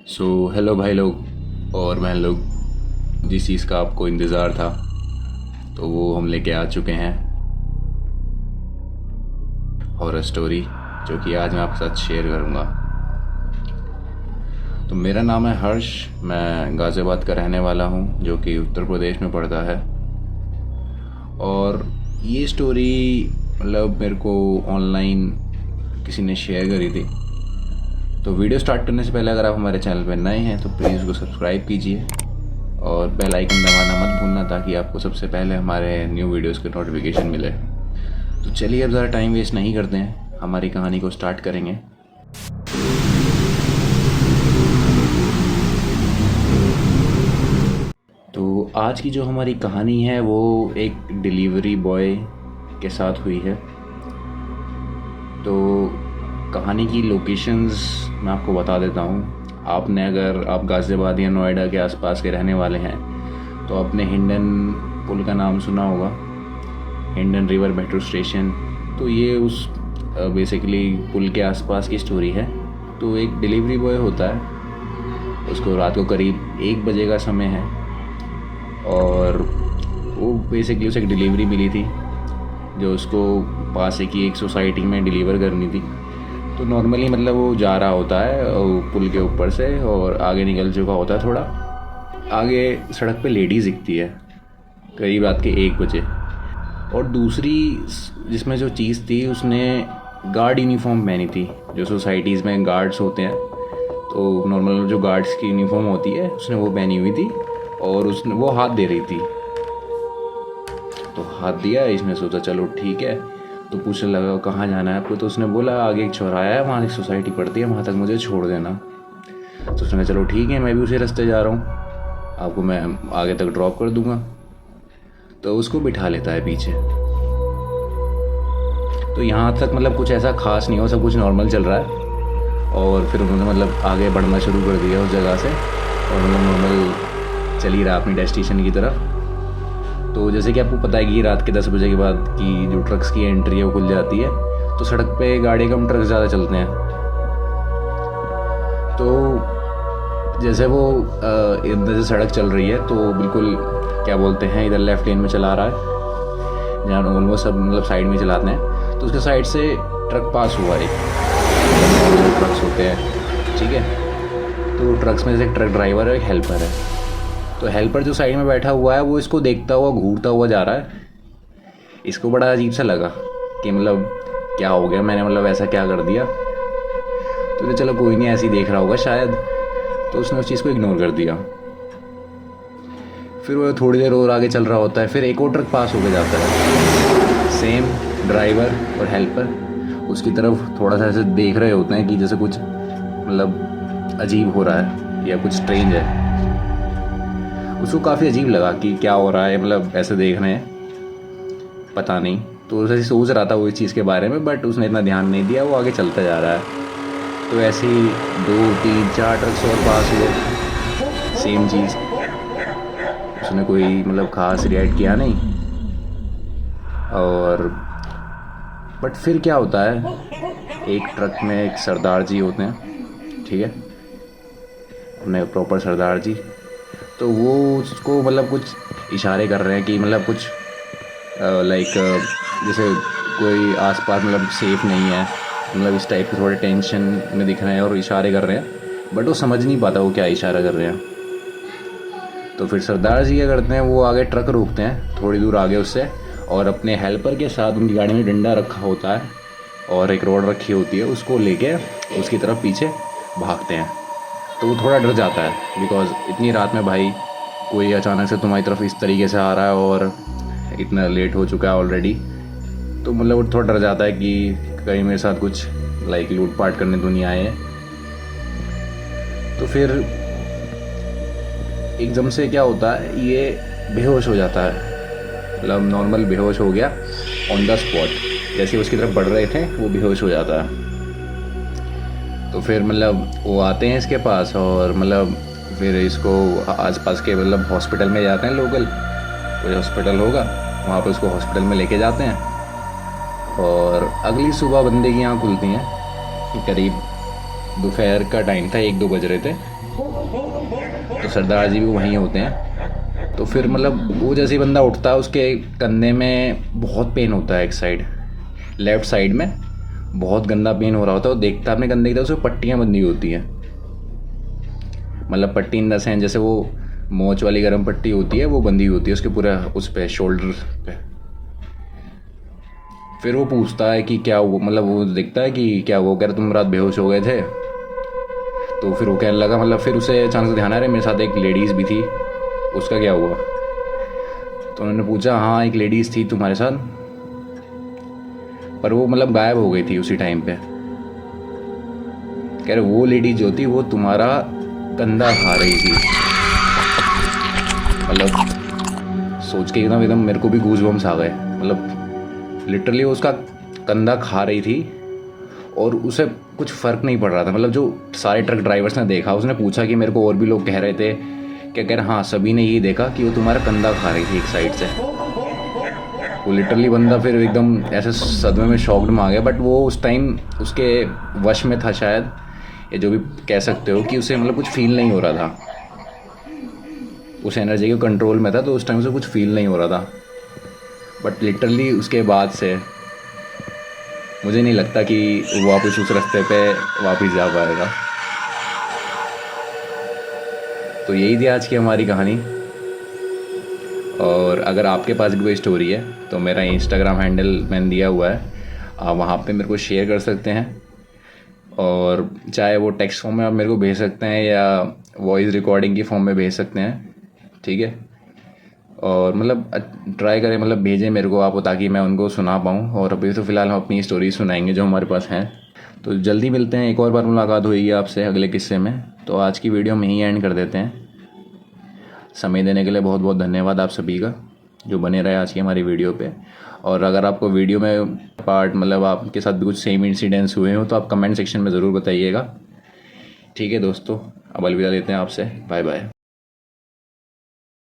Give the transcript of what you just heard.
Hello भाई लोग और बहन लोग, जिस चीज़ का आपको इंतज़ार था तो वो हम लेके आ चुके हैं। हॉरर स्टोरी जो कि आज मैं आपके साथ शेयर करूँगा। तो मेरा नाम है हर्ष, मैं गाज़ियाबाद का रहने वाला हूँ जो कि उत्तर प्रदेश में पड़ता है। और ये स्टोरी मेरे को ऑनलाइन किसी ने शेयर करी थी। तो वीडियो स्टार्ट करने से पहले अगर आप हमारे चैनल पर नए हैं तो प्लीज़ उसको सब्सक्राइब कीजिए और बेल आइकन दबाना मत भूलना ताकि आपको सबसे पहले हमारे न्यू वीडियोस के नोटिफिकेशन मिले। तो चलिए अब ज़्यादा टाइम वेस्ट नहीं करते हैं, हमारी कहानी को स्टार्ट करेंगे। तो आज की जो हमारी कहानी है वो एक डिलीवरी बॉय के साथ हुई है। तो कहानी की लोकेशंस मैं आपको बता देता हूँ। अगर आप गाज़ियाबाद या नोएडा के आसपास के रहने वाले हैं तो आपने हिंडन पुल का नाम सुना होगा, हिंडन रिवर मेट्रो स्टेशन। तो ये उस बेसिकली पुल के आसपास की स्टोरी है। तो एक डिलीवरी बॉय होता है, उसको रात को करीब 1 बजे का समय है और वो बेसिकली उसे एक डिलीवरी मिली थी जो उसको पास की एक सोसाइटी में डिलीवर करनी थी। तो नॉर्मली वो जा रहा होता है पुल के ऊपर से और आगे निकल चुका होता है। थोड़ा आगे सड़क पे लेडीज़ दिखती है करीब रात के 1 बजे। और दूसरी जिसमें जो चीज़ थी, उसने गार्ड यूनिफॉर्म पहनी थी। जो सोसाइटीज़ में गार्ड्स होते हैं तो नॉर्मल जो गार्ड्स की यूनिफॉर्म होती है उसने वो पहनी हुई थी और उसने वो हाथ दे रही थी। तो हाथ दिया, इसने सोचा चलो ठीक है। तो पूछने लगा कहाँ जाना है आपको। तो उसने बोला आगे एक चौराहा है, वहाँ एक सोसाइटी पड़ती है, वहाँ तक मुझे छोड़ देना। तो उसने कहा चलो ठीक है, मैं भी उसी रास्ते जा रहा हूँ, आपको मैं आगे तक ड्रॉप कर दूँगा। तो उसको बिठा लेता है पीछे। तो यहाँ तक कुछ ऐसा खास नहीं हो, सब कुछ नॉर्मल चल रहा है। और फिर उन्होंने आगे बढ़ना शुरू कर दिया उस जगह से और नॉर्मल चल ही रहा अपनी डेस्टिनेशन की तरफ। तो जैसे कि आपको पता है कि रात के 10 बजे के बाद की जो ट्रक्स की एंट्री है वो खुल जाती है। तो सड़क पे गाड़ी कम, ट्रक ज़्यादा चलते हैं। तो जैसे वो इधर से सड़क चल रही है तो बिल्कुल क्या बोलते हैं, इधर लेफ्ट लेन में चला रहा है जहाँ ऑलमोस्ट सब साइड में चलाते हैं। तो उसके साइड से ट्रक पास हुआ, एक जो ट्रक्स होते हैं, ठीक है। तो ट्रक्स में से एक ट्रक ड्राइवर है, एक हेल्पर है। तो हेल्पर जो साइड में बैठा हुआ है वो इसको देखता हुआ घूरता हुआ जा रहा है। इसको बड़ा अजीब सा लगा कि क्या हो गया, मैंने ऐसा क्या कर दिया। तो चलो कोई नहीं, ऐसे ही देख रहा होगा शायद। तो उसने उस चीज़ को इग्नोर कर दिया। फिर वो थोड़ी देर और आगे चल रहा होता है, फिर एक और ट्रक पास होकर जाता है। सेम ड्राइवर और हेल्पर उसकी तरफ थोड़ा सा ऐसे देख रहे होते हैं कि जैसे कुछ अजीब हो रहा है या कुछ स्ट्रेंज है। उसको काफ़ी अजीब लगा कि क्या हो रहा है, ऐसे देख रहे हैं, पता नहीं। तो उसे सोच रहा था वो इस चीज़ के बारे में, बट उसने इतना ध्यान नहीं दिया, वो आगे चलता जा रहा है। तो ऐसे ही 2 3 4 ट्रक्स और पास हुए, सेम चीज़। उसने कोई खास रिएक्ट किया नहीं। और बट फिर क्या होता है, एक ट्रक में एक सरदार जी होते हैं, ठीक है, अपने प्रॉपर सरदार जी। तो वो उसको कुछ इशारे कर रहे हैं कि कुछ जैसे कोई आसपास सेफ़ नहीं है, इस टाइप के थोड़े टेंशन में दिख रहे हैं और इशारे कर रहे हैं। बट वो समझ नहीं पाता वो क्या इशारा कर रहे हैं। तो फिर सरदार जी क्या करते हैं, वो आगे ट्रक रोकते हैं थोड़ी दूर आगे उससे, और अपने हेल्पर के साथ उनकी गाड़ी में डंडा रखा होता है और एक रॉड रखी होती है, उसको लेके उसकी तरफ पीछे भागते हैं। तो वो थोड़ा डर जाता है बिकॉज़ इतनी रात में भाई कोई अचानक से तुम्हारी तरफ इस तरीके से आ रहा है और इतना लेट हो चुका है ऑलरेडी। तो वो थोड़ा डर जाता है कि कहीं मेरे साथ कुछ लूटपाट करने तो नहीं आए हैं। तो फिर एकदम से क्या होता है, ये बेहोश हो जाता है, नॉर्मल बेहोश हो गया ऑन द स्पॉट। जैसे उसकी तरफ बढ़ रहे थे वो बेहोश हो जाता है। तो फिर वो आते हैं इसके पास और फिर इसको आसपास के हॉस्पिटल में जाते हैं, लोकल कोई हॉस्पिटल होगा वहाँ पे उसको हॉस्पिटल में लेके जाते हैं। और अगली सुबह बंदे की आँख खुलती हैं, करीब दोपहर का टाइम था, 1 2 बज रहे थे। तो सरदार जी भी वहीं होते हैं। तो फिर मतलब वो जैसे ही बंदा उठता है उसके कंधे में बहुत पेन होता है, एक साइड लेफ़्ट साइड में बहुत गंदा पेन हो रहा होता है। वो देखता है अपने कंधे की तरफ, उसमें पट्टियाँ बंधी होती हैं, मतलब पट्टी इन द सेंस जैसे वो मोच वाली गर्म पट्टी होती है वो बंधी होती है उसके पूरा उस पे शोल्डर पे। फिर वो पूछता है कि क्या हुआ, मतलब वो देखता है कि क्या वो कह रहा तुम रात बेहोश हो गए थे। तो फिर वो कहने लगा, मतलब फिर उसे अचानक से ध्यान आ रहा है मेरे साथ एक लेडीज़ भी थी, उसका क्या हुआ। तो उन्होंने पूछा हाँ एक लेडीज़ थी तुम्हारे साथ, पर वो मतलब गायब हो गई थी उसी टाइम पे। कह रहे वो लेडीज जो थी वो तुम्हारा कंधा खा रही थी। मतलब सोच के एकदम एकदम मेरे को भी गूज बम्स आ गए। मतलब लिटरली वो उसका कंधा खा रही थी और उसे कुछ फ़र्क नहीं पड़ रहा था। मतलब जो सारे ट्रक ड्राइवर्स ने देखा, उसने पूछा कि मेरे को और भी लोग कह रहे थे, क्या कह रहे हाँ सभी ने यही देखा कि वो तुम्हारा कंधा खा रही थी एक साइड से। वो लिटरली बंदा फिर एकदम ऐसे सदमे में शॉक्ड में आ गया। बट वो उस टाइम उसके वश में था शायद, या जो भी कह सकते हो, कि उसे मतलब कुछ फील नहीं हो रहा था, उस एनर्जी के कंट्रोल में था, तो उस टाइम उसे कुछ फील नहीं हो रहा था। बट लिटरली उसके बाद से मुझे नहीं लगता कि वो वापस उस रास्ते पे वापस जा पाएगा। तो यही थी आज की हमारी कहानी। और अगर आपके पास भी कोई स्टोरी है तो मेरा इंस्टाग्राम हैंडल मैंने दिया हुआ है, आप वहाँ पे मेरे को शेयर कर सकते हैं। और चाहे वो टेक्स्ट फॉर्म में आप मेरे को भेज सकते हैं या वॉइस रिकॉर्डिंग की फॉर्म में भेज सकते हैं, ठीक है। और मतलब ट्राई करें, मतलब भेजें मेरे को आप, ताकि मैं उनको सुना पाऊँ। और अभी तो फ़िलहाल हम अपनी स्टोरी सुनाएंगे जो हमारे पास हैं। तो जल्दी मिलते हैं, एक और बार मुलाकात होगी आपसे अगले किस्से में। तो आज की वीडियो में ही एंड कर देते हैं। समय देने के लिए बहुत बहुत धन्यवाद आप सभी का जो बने रहे आज की हमारी वीडियो पे। और अगर आपको वीडियो में पार्ट, मतलब आपके साथ भी कुछ सेम इंसिडेंट्स हुए हो तो आप कमेंट सेक्शन में ज़रूर बताइएगा, ठीक है दोस्तों। अब अलविदा लेते हैं आपसे, बाय बाय।